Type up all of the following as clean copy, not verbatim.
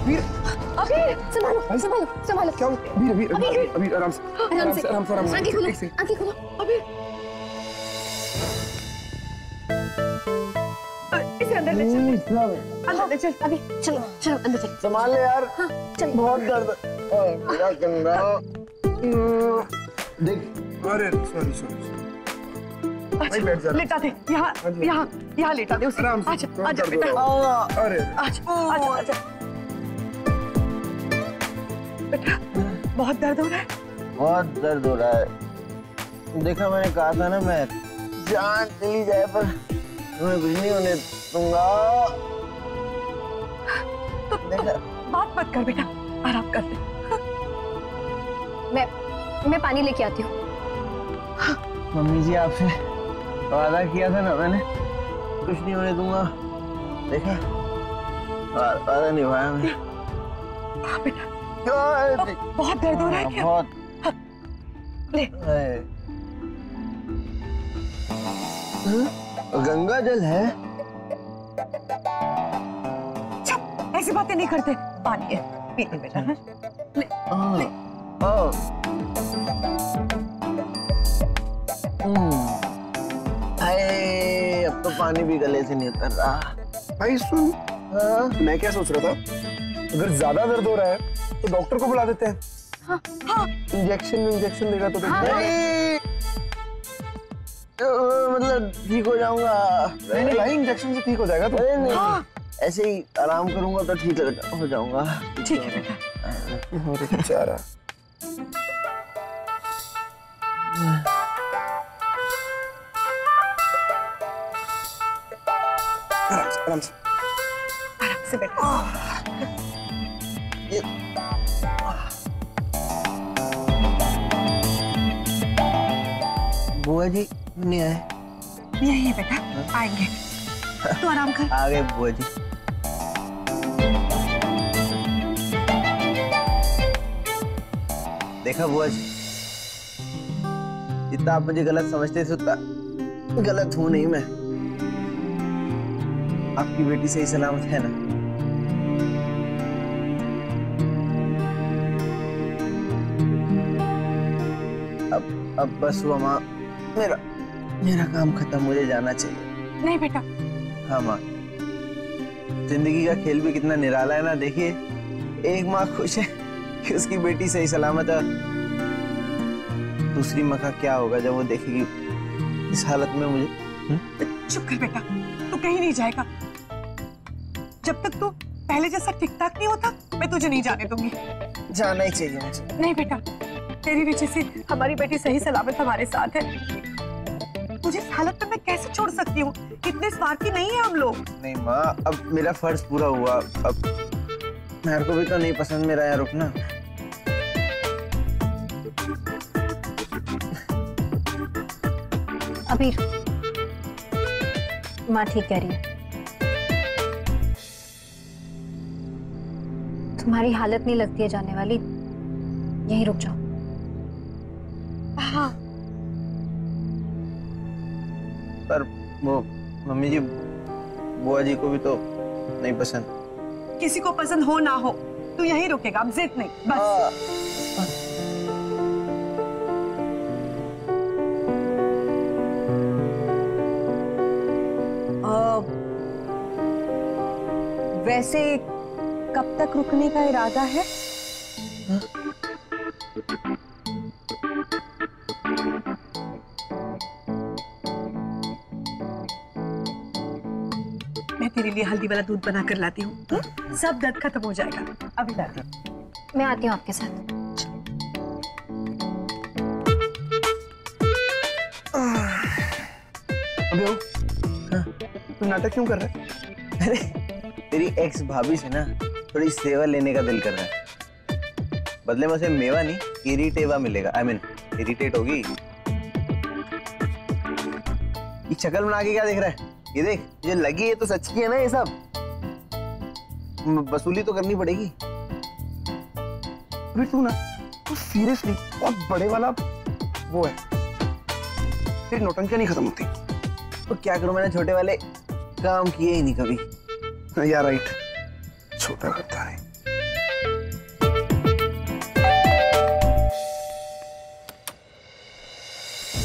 अबीर संभालो संभालो संभालो। क्या अबीर आराम से आंखें खोलो आंखें खोलो। अबीर इसे अंदर ले चल, अंदर ले चल। अभी चलो चलो अंदर चल। संभाल ले यार। हाँ चल। बहुत दर्द मेरा कंधा। देख अरे सॉरी अच्छा लेटा दे यहाँ यहाँ लेटा दे उसे। आजा आजा बेटा। अरे आजा आजा बेटा बहुत दर्द हो रहा है। बहुत दर्द हो रहा है। देखा मैंने कहा था ना मैं जान चली जाए पर तुम्हें कुछ नहीं होने दूंगा। तो बात मत कर बेटा, आराम कर ले। मैं पानी लेके आती हूँ। मम्मी जी आपसे वादा किया था ना मैंने, कुछ नहीं होने दूंगा। देखा वादा निभाया मैंने। हाँ बेटा बहुत दर्द हो रहा है क्या? बहुत। ले गंगा जल है। ऐसी बातें नहीं करते, पानी है पी ले बेटा। ले ले। अब तो पानी भी गले से नहीं उतर रहा। भाई सुन, मैं क्या सोच रहा था, अगर ज्यादा दर्द हो रहा है तो डॉक्टर को बुला देते हैं। हाँ। इंजेक्शन देगा तो मतलब ठीक हो जाऊंगा। नहीं भाई, इंजेक्शन से ठीक हो जाएगा तो। नहीं ऐसे ही आराम करूंगा तो ठीक हो जाऊंगा। ठीक है बेटा। बेचारा आराम से बेटा। बुआ जी नहीं आए? यही है बेटा, आएंगे तो आराम कर। आ गए बुआ जी। देखा बुआ जी, जितना आप मुझे गलत समझते थे उतना गलत हूं नहीं मैं। आपकी बेटी सही सलामत है ना? अब बस हुआ माँ, मेरा काम खत्म, मुझे जाना चाहिए। नहीं बेटा। हाँ माँ, जिंदगी का खेल भी कितना निराला है ना। देखिए, एक माँ खुश है कि उसकी बेटी सही सलामत है, दूसरी माँ का क्या होगा जब वो देखेगी इस हालत में मुझे। चुप कर बेटा, तू कहीं नहीं जाएगा। जब तक तू पहले जैसा ठीक ठाक नहीं होता मैं तुझे नहीं जाने दूंगी। जाना ही चाहिए मुझे। नहीं बेटा, तेरी वजह से हमारी बेटी सही सलामत हमारे साथ है। तुझे इस हालत में मैं कैसे छोड़ सकती हूँ? इतने स्वार्थी नहीं है हम लोग। नहीं माँ, अब मेरा फर्ज पूरा हुआ। अब मेरे को भी तो नहीं पसंद मेरा यहाँ रुकना। अबीर, माँ ठीक कह रही है। तुम्हारी हालत नहीं लगती है जाने वाली, यहीं रुक जाओ। हाँ। पर वो मम्मी जी, बुआ जी को भी तो नहीं पसंद। किसी को पसंद हो ना हो, तू यहीं रुकेगा, अब जिद नहीं, बस। वैसे कब तक रुकने का इरादा है? मैं तेरे लिए हल्दी वाला दूध बना कर लाती हूँ, सब दर्द खत्म हो जाएगा। अभी लाती हूँ। मैं आती हूँ आपके साथ। अबे ओ, तू नाटक क्यों कर रहा है? अरे तेरी एक्स भाभी से ना थोड़ी सेवा लेने का दिल कर रहा है। बदले में उसे मेवा नहीं, इरिटेवा मिलेगा। I mean, इरिटेट होगी। ये शक्ल बना के क्या देख रहा है? ये देख, ये लगी है तो सच की है ना ये सब। वसूली तो करनी पड़ेगी। अबे तू ना, तू सीरियसली बहुत बड़े वाला वो है, तेरी नौटंकियां नहीं खत्म होती। तो क्या करूं, मैंने छोटे वाले काम किए ही नहीं कभी। यार राइट, छोटा करता है।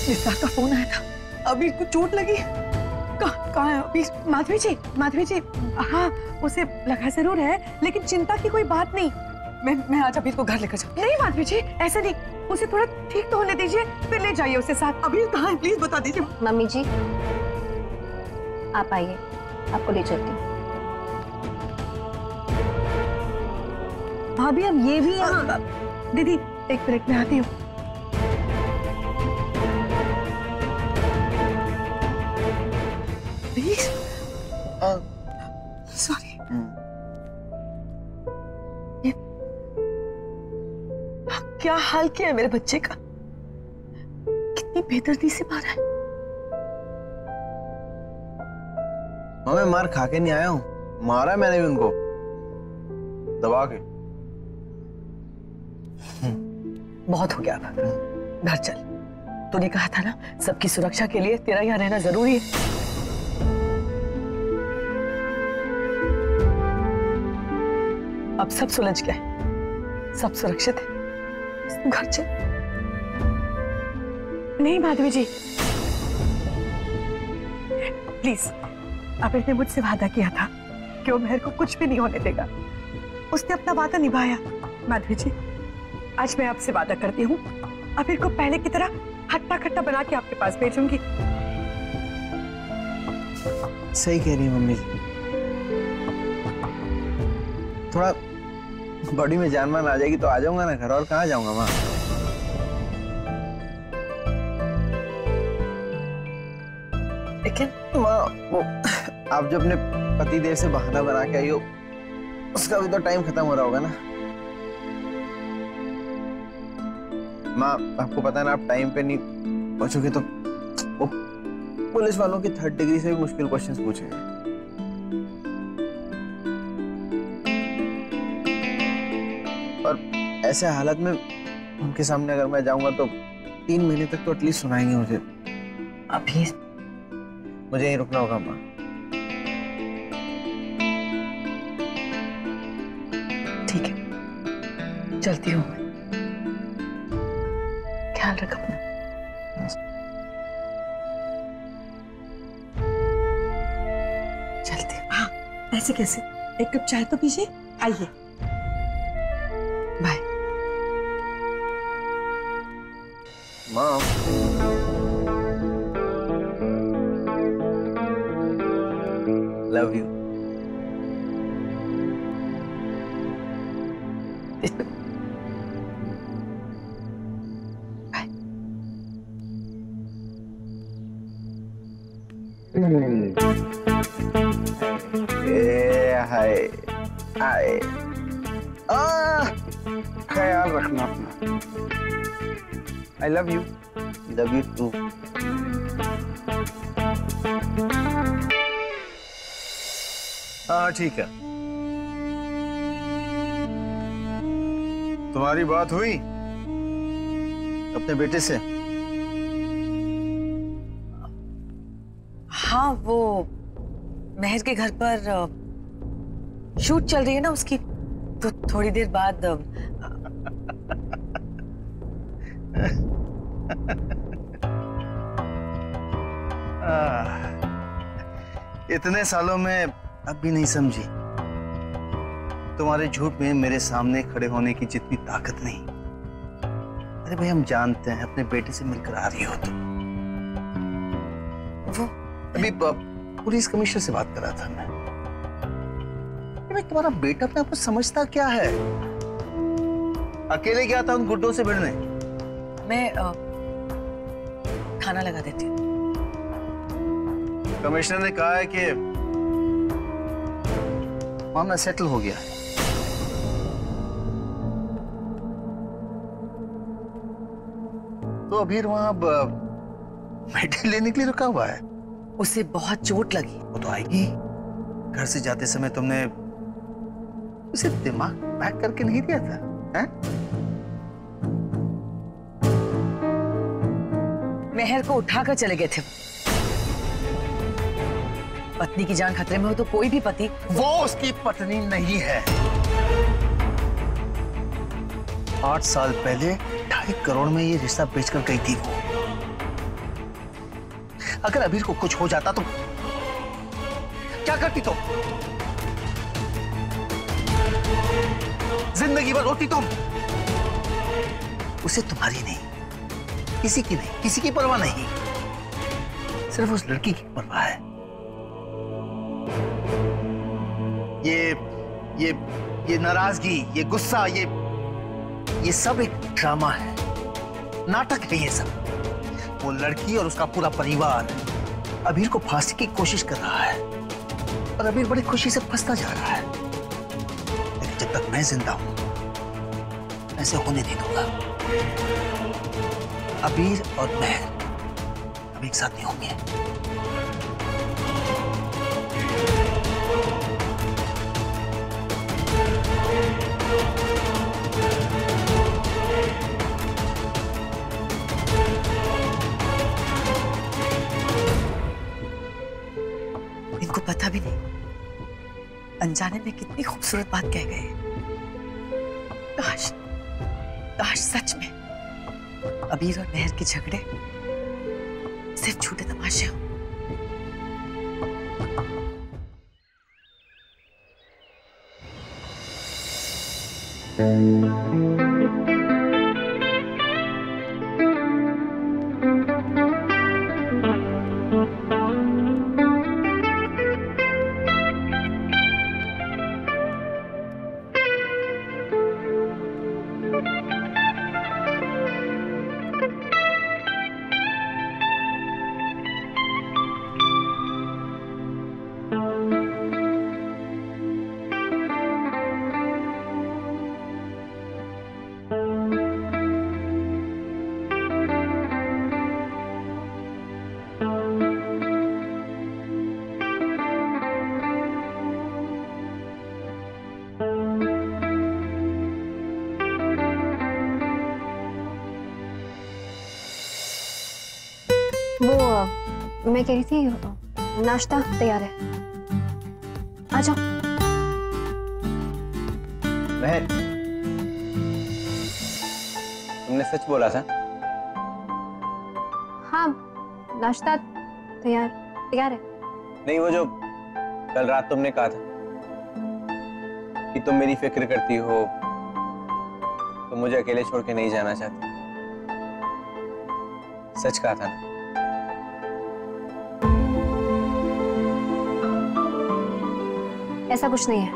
निसार का फोन आया था, अभी को चोट लगी। कहाँ है अभी? माधवी जी, हाँ उसे लगा जरूर है, लेकिन चिंता की कोई बात नहीं। मैं आज अभी को घर लेकर जाऊँ। नहीं माधवी जी, ऐसे नहीं, उसे थोड़ा ठीक तो होने दीजिए, फिर ले जाइए उसे साथ। अभी कहाँ है प्लीज बता दीजिए। मम्मी जी आप आइए, आपको ले चलती हूँ। भाभी अब ये भी यहाँ। दीदी एक मिनट में आती हूँ। Please sorry. क्या हाल किया है मेरे बच्चे का, कितनी बेदर्दी से मारा है। मैं मार खा के नहीं आया हूँ, मारा मैंने भी उनको दबा के। बहुत हो गया, घर चल। तूने कहा था ना सबकी सुरक्षा के लिए तेरा यहाँ रहना जरूरी है। अब सब सुलझ गए, सब सुरक्षित है, घर चल। नहीं माधवी जी प्लीज, अबीर ने मुझसे वादा किया था कि वो मेहर को कुछ भी नहीं होने देगा। उसने अपना वादा निभाया। माधवी जी आज मैं आपसे वादा करती हूँ, अबीर को पहले की तरह हट्टा कट्टा बना के आपके पास भेजूंगी। सही कह रही है मम्मी जी, थोड़ा बॉडी में जान मान आ जाएगी तो आ जाऊंगा ना घर, और कहाँ जाऊंगा माँ। लेकिन माँ वो आप जो अपने पति देव से बहाना बना के आई हो, उसका भी तो टाइम खत्म हो रहा होगा ना माँ। आपको पता है ना, आप टाइम पे नहीं पहुंचोगे तो वो पुलिस वालों की 3rd डिग्री से भी मुश्किल क्वेश्चंस पूछेंगे। और ऐसे हालत में उनके सामने अगर मैं जाऊंगा तो 3 महीने तक तो एटलीस्ट सुनाएंगे मुझे। अभी मुझे यहीं रुकना होगा माँ। ठीक है चलती हूँ, ख्याल रख अपना। चलती हूँ। हाँ ऐसे कैसे, एक कप चाय तो पीजिए। आइए बाय। माँ लव यू। हाय हाय, ख्याल रखना अपना। I love you. Love you too. हाँ ठीक है, तुम्हारी बात हुई अपने बेटे से? हाँ वो महर के घर पर शूट चल रही है ना उसकी, तो थोड़ी देर बाद इतने सालों में अब भी नहीं समझी? तुम्हारे झूठ में मेरे सामने खड़े होने की जितनी ताकत नहीं। अरे भाई हम जानते हैं अपने बेटे से मिलकर आ रही हो तुम। वो अभी पुलिस कमिश्नर से बात कर रहा था मैं। भाई तुम्हारा बेटा अपने आप को समझता क्या है? अकेले गया था उन गुड्डों से भिड़ने। मैं खाना लगा देती हूँ। कमिश्नर ने कहा है कि मामला सेटल हो गया है। तो अभी वहां मेडिसिन लेने के लिए रुका हुआ है। उसे बहुत चोट लगी। वो तो आएगी। घर से जाते समय तुमने उसे दिमाग पैक करके नहीं दिया था, हैं? महर को उठाकर चले गए थे। पत्नी की जान खतरे में हो तो कोई भी पति। वो उसकी पत्नी नहीं है। 8 साल पहले 2.5 करोड़ में ये रिश्ता बेचकर गई थी वो। अगर अबीर को कुछ हो जाता तो क्या करती तुम? जिंदगी भर रोती तुम। उसे तुम्हारी नहीं, किसी की नहीं, किसी की परवाह नहीं, सिर्फ उस लड़की की परवाह है। ये नाराजगी, ये गुस्सा, ये सब एक ड्रामा है, नाटक है ये सब। वो लड़की और उसका पूरा परिवार अबीर को फांसी की कोशिश कर रहा है और अबीर बड़ी खुशी से फंसता जा रहा है। लेकिन जब तक मैं जिंदा हूं, ऐसे होने नहीं दूंगा। अबीर और मैं अब एक साथ नहीं होंगे। इनको पता भी नहीं, अनजाने में कितनी खूबसूरत बात कह गए। काश काश सच में अबीर और मेहर के झगड़े सिर्फ झूठे तमाशे हो। वो मैं कह रही थी नाश्ता तैयार है, आ जाओ। महर, तुमने सच बोला था? हाँ, नाश्ता तैयार तैयार है। नहीं, वो जो कल रात तुमने कहा था कि तुम मेरी फिक्र करती हो, तुम मुझे अकेले छोड़ के नहीं जाना चाहती, सच कहा था ना? ऐसा कुछ नहीं है।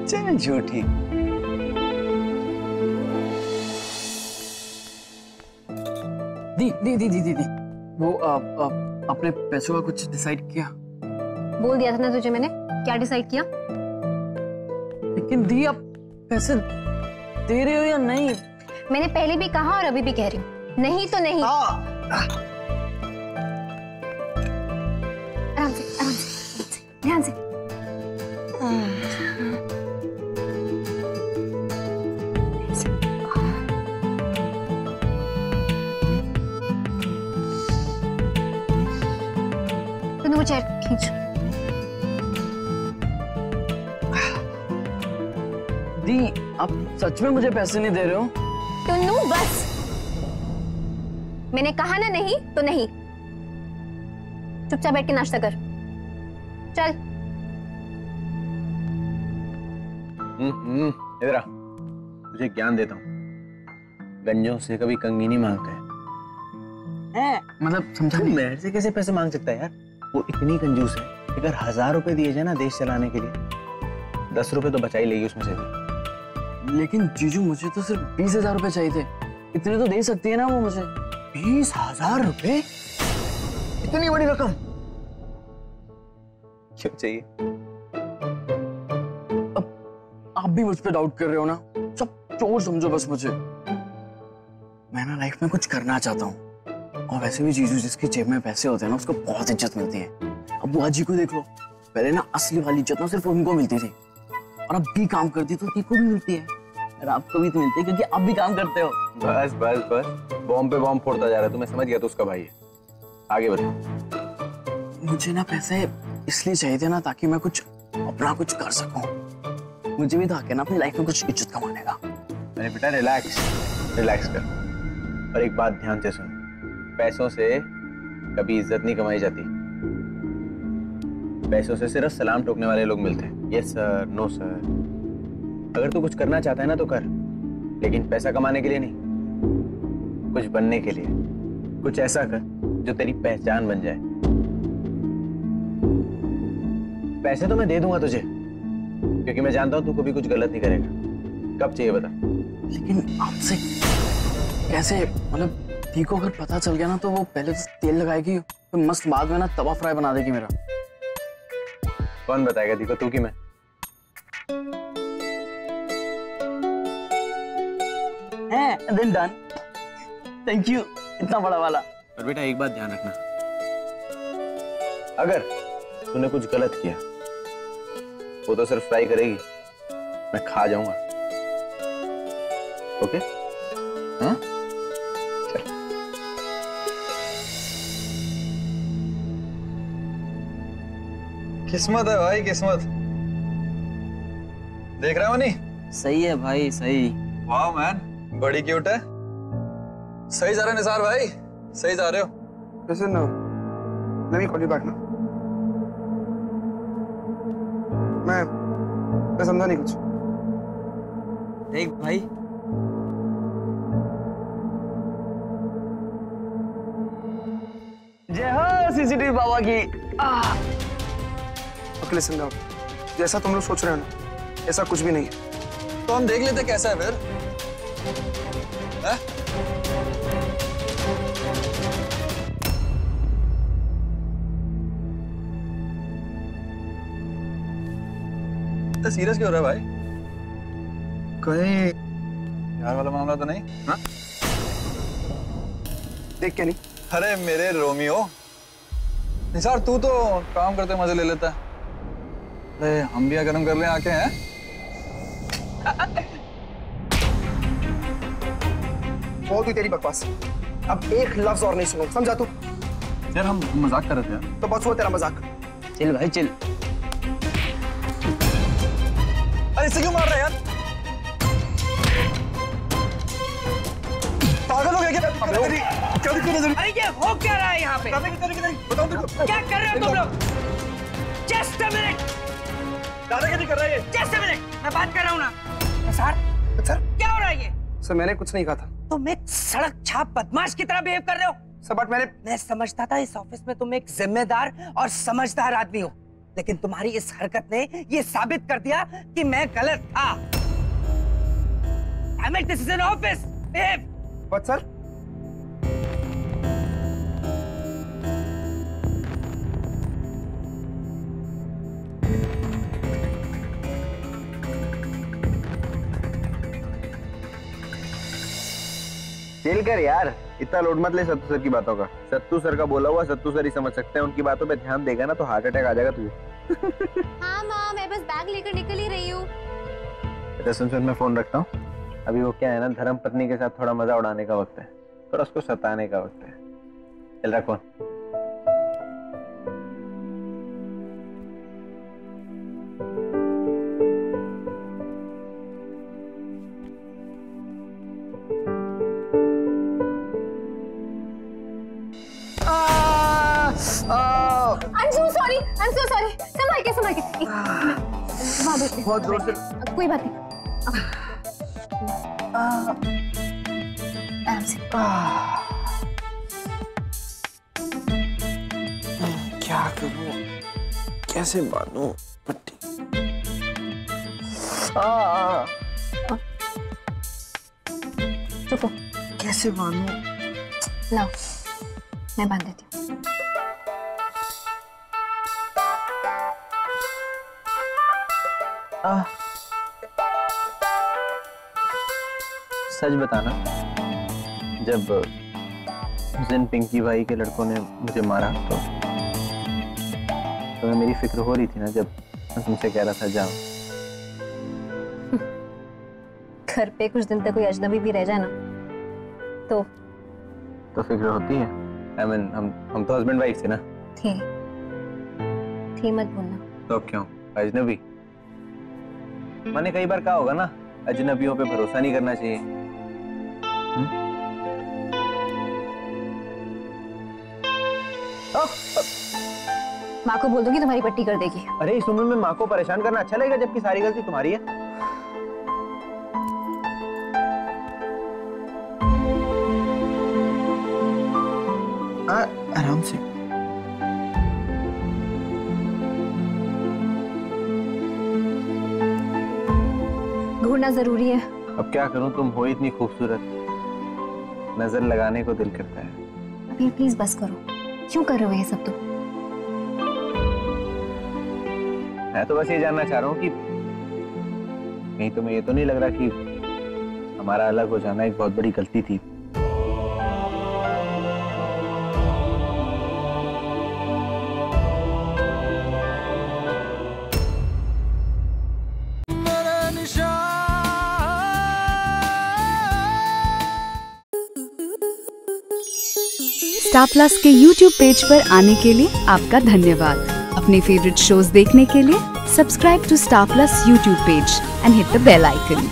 चल झूठी। दी वो अपने पैसों का कुछ डिसाइड किया? बोल दिया था ना तुझे मैंने, क्या डिसाइड किया? लेकिन दी, आप पैसे दे रहे हो या नहीं? मैंने पहले भी कहा और अभी भी कह रही हूँ, नहीं तो नहीं। आराम से ध्यान से। तूने वो चेयर खींच। दी, आप सच में मुझे पैसे नहीं दे रहे हो? टुन्नू बस, मैंने कहा ना नहीं तो नहीं। चुपचाप बैठ के नाश्ता कर, चल। इधर आ, तुझे ज्ञान देता हूँ। गंजों से कभी कंगी नहीं मांगते हैं। मतलब समझा तू नहीं। मेरे से कैसे पैसे मांग सकता है यार? वो इतनी कंजूस है, अगर 1000 रुपए दिए जाए ना देश चलाने के लिए, 10 रुपए तो बचा ही लेगी उसमें से भी। लेकिन जीजू, मुझे तो सिर्फ 20,000 रुपए चाहिए थे। इतने तो दे सकती है ना वो मुझे? 20,000 रुपए? इतनी बड़ी रकम क्यों चाहिए? अब आप भी मुझ पे डाउट कर रहे हो ना? सब चोर समझो बस मुझे। मैं ना लाइफ में कुछ करना चाहता हूँ, और वैसे भी जीजू, जिसकी जेब में पैसे होते हैं ना, उसको बहुत इज्जत मिलती है। अब बुआ जी को देख लो, पहले ना असली वाली इज्जत ना सिर्फ उनको मिलती थी, और अब भी काम करती तो को भी मिलती है, और आपको भी तो मिलती है क्योंकि आप भी काम करते हो। बस बस बस, बॉम्ब पे बॉम्ब फोड़ता जा रहा है। तो मैं समझ गया तो उसका भाई है। आगे बता। मुझे ना पैसे इसलिए चाहिए थे ना, ताकि मैं कुछ अपना कुछ कर सकूं। मुझे भी था कि ना अपनी लाइफ में कुछ इज्जत कमाने का। अरे बेटा रिलैक्स, रिलैक्स कर। और एक बात ध्यान से सुन, पैसों से कभी इज्जत नहीं कमाई जाती। पैसों से सिर्फ सलाम ठोकने वाले लोग मिलते हैं। Yes sir, no sir. अगर तू कुछ करना चाहता है ना तो कर, लेकिन पैसा कमाने के लिए नहीं, कुछ बनने के लिए। कुछ ऐसा कर जो तेरी पहचान बन जाए। पैसे तो मैं दे दूंगा तुझे, क्योंकि मैं जानता हूं तू कभी कुछ गलत नहीं करेगा। कब चाहिए बता? लेकिन आपसे कैसे, मतलब दी को अगर पता चल गया ना तो वो पहले तो तेल लगाएगी, फिर मस्त बाद में ना तवा फ्राई बना देगी मेरा। कौन बताएगा दी को, तू कि मैं? Then done. थैंक यू, इतना बड़ा वाला। पर बेटा एक बात ध्यान रखना, अगर तूने कुछ गलत किया वो तो सिर्फ फ्राई करेगी, मैं खा जाऊंगा। ओके? हाँ? चल। किस्मत है भाई, किस्मत। देख रहा हो नहीं? सही है भाई, सही। वाह मैन, बड़ी क्यूट है। सही जा रहे हो निसार भाई, सही जा रहे हो। Listen, let me call you back now. मैं समझा नहीं कुछ। देख भाई, जय हो सीसीटीवी बाबा की। Okay, listen now. जैसा तुम लोग सोच रहे हो ना, ऐसा कुछ भी नहीं है। तो हम देख लेते कैसा है फिर। हैं? तो सीरियस क्यों हो रहा है भाई? कहीं यार वाला मामला तो नहीं? हाँ? देख क्या नहीं? अरे मेरे रोमियो, निसार तू तो काम करते मजे ले लेता है। अरे हम भी गरम कर ले आके हैं। बहुत ही तेरी बकवास। अब एक लफ्ज और नहीं सुनो, समझा तू? यार हम मजाक कर रहे थे यार। तो बस वो तेरा मजाक। चिल भाई चिल। अरे इसे क्यों मार रहा है यार? पागल हो गया क्या? क्या दिक्कत है? अरे ये हो क्या रहा है यहाँ पे? बताओ तेरे को। क्या कर रहे हो तुम लोग? जस्ट अ मिनट, दादागिरी कर रहा है ये। जस्ट अ मिनट, मैं बात कर रहा हूँ ना। सर, सर, क्या हो रहा है ये? सर मैंने कुछ नहीं कहा था। तुम एक सड़क छाप बदमाश की तरह बिहेव कर रहे हो। सर बट मैं समझता था इस ऑफिस में तुम एक जिम्मेदार और समझदार आदमी हो, लेकिन तुम्हारी इस हरकत ने ये साबित कर दिया कि मैं गलत था। Damn it, this is an office. Behave. But sir, chill कर यार, इतना लोड मत ले सत्तू सर की बातों का। सत्तू सर का बोला हुआ सत्तू सर ही समझ सकते हैं। उनकी बातों पे ध्यान देगा ना तो हार्ट अटैक आ जाएगा तुझे। हाँ माँ, मैं बस बैग लेकर निकल ही रही हूँ। बेटा सुन, मैं फोन रखता हूँ। अभी वो क्या है ना, धर्म पत्नी के साथ थोड़ा मजा उड़ाने का वक्त है, थोड़ा उसको सताने का वक्त है। चल रख phone. I'm so sorry, I'm so sorry. संभाल के, संभाल के। वहाँ बैठ ले। बहुत जोर से। कोई बात नहीं। आराम से। क्या करूं? कैसे बांधूं पट्टी? चुप हो। कैसे बांधूं? लाओ, मैं बांध देती हूँ। सच बताना, जब जिन पिंकी भाई के लड़कों ने मुझे मारा तो मेरी फिक्र हो रही थी ना, जब मैं तुमसे कह रहा था जाओ। घर पे कुछ दिन तक कोई अजनबी भी रह जाए ना तो फिक्र होती है। I mean, हम तो हस्बैंड वाइफ थे ना। थी मत बोलना। तो क्यों अजनबी? मैंने कई बार कहा होगा ना, अजनबियों पे भरोसा नहीं करना चाहिए। माँ को बोल दूंगी तुम्हारी पट्टी कर देगी। अरे इस उम्र में माँ को परेशान करना अच्छा लगेगा, जबकि सारी गलती तुम्हारी है। आराम से। घूरना जरूरी है। अब क्या करूं, तुम हो इतनी खूबसूरत, नजर लगाने को दिल करता है। अभी प्लीज बस करो, क्यों कर रहे हो ये सब तुम? मैं तो बस ये जानना चाह रहा हूँ कि कहीं तुम्हें ये तो नहीं लग रहा कि हमारा अलग हो जाना एक बहुत बड़ी गलती थी? स्टार प्लस के YouTube पेज पर आने के लिए आपका धन्यवाद। अपने फेवरेट शोज देखने के लिए subscribe to Star Plus YouTube page and hit the bell icon.